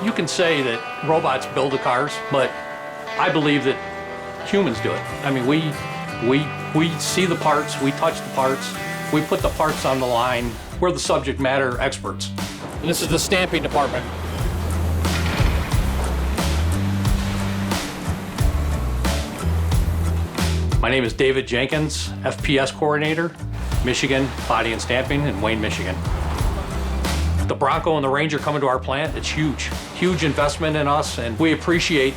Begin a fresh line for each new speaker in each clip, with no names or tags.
You can say that robots build the cars, but I believe that humans do it. I mean, we see the parts, we touch the parts, we put the parts on the line. We're the subject matter experts. And this is the stamping department. My name is David Jenkins, FPS coordinator, Michigan Body and Stamping in Wayne, Michigan. The Bronco and the Ranger coming to our plant, it's huge. Huge investment in us, and we appreciate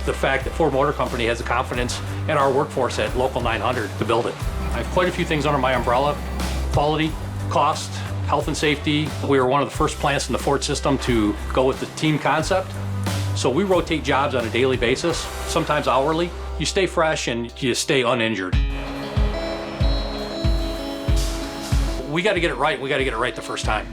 the fact that Ford Motor Company has the confidence in our workforce at Local 900 to build it. I have quite a few things under my umbrella: quality, cost, health and safety. We were one of the first plants in the Ford system to go with the team concept. So we rotate jobs on a daily basis, sometimes hourly. You stay fresh and you stay uninjured. We got to get it right. We got to get it right the first time.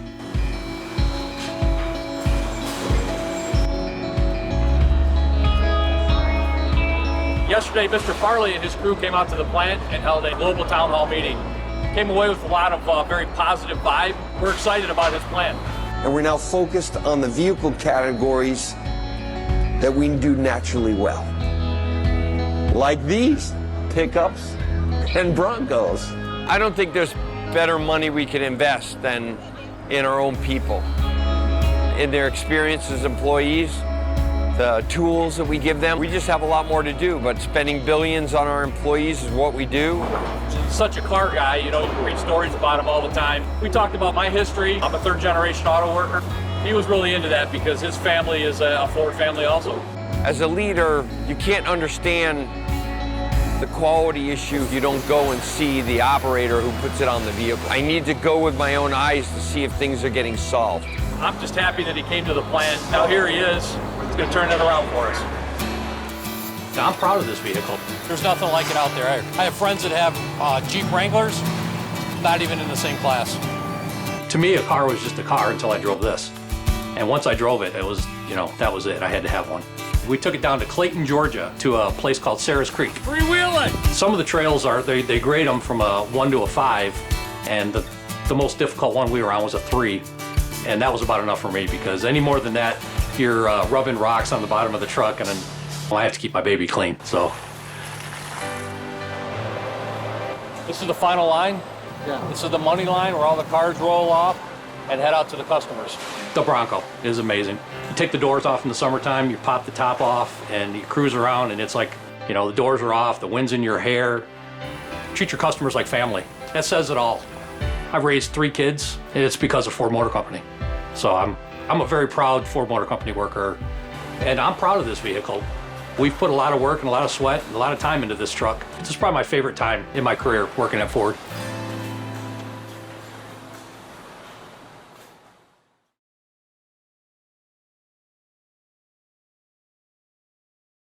Yesterday, Mr. Farley and his crew came out to the plant and held a global town hall meeting. Came away with a lot of very positive vibe. We're excited about his plan.
And we're now focused on the vehicle categories that we do naturally well. Like these, pickups and Broncos.
I don't think there's better money we can invest than in our own people, in their experience as employees, the tools that we give them. We just have a lot more to do, but spending billions on our employees is what we do.
Such a car guy, you know, you can read stories about him all the time. We talked about my history. I'm a third-generation auto worker. He was really into that because his family is a Ford family also.
As a leader, you can't understand the quality issue if you don't go and see the operator who puts it on the vehicle. I need to go with my own eyes to see if things are getting solved.
I'm just happy that he came to the plant. Now here he is. He's going to turn it around for us. Now, I'm proud of this vehicle. There's nothing like it out there. I have friends that have Jeep Wranglers, not even in the same class. To me, a car was just a car until I drove this. And once I drove it, it was, you know, that was it. I had to have one. We took it down to Clayton, Georgia, to a place called Sarah's Creek.
Freewheeling!
Some of the trails they grade them from a 1 to a 5, and the most difficult one we were on was a 3. And that was about enough for me, because any more than that, you're rubbing rocks on the bottom of the truck, and then I have to keep my baby clean, so. This is the final line. Yeah. This is the money line where all the cars roll off and head out to the customers. The Bronco is amazing. You take the doors off in the summertime, you pop the top off, and you cruise around, and it's like, you know, the doors are off, the wind's in your hair. Treat your customers like family. That says it all. I've raised 3 kids, and it's because of Ford Motor Company. So I'm a very proud Ford Motor Company worker, and I'm proud of this vehicle. We've put a lot of work and a lot of sweat and a lot of time into this truck. This is probably my favorite time in my career working at Ford.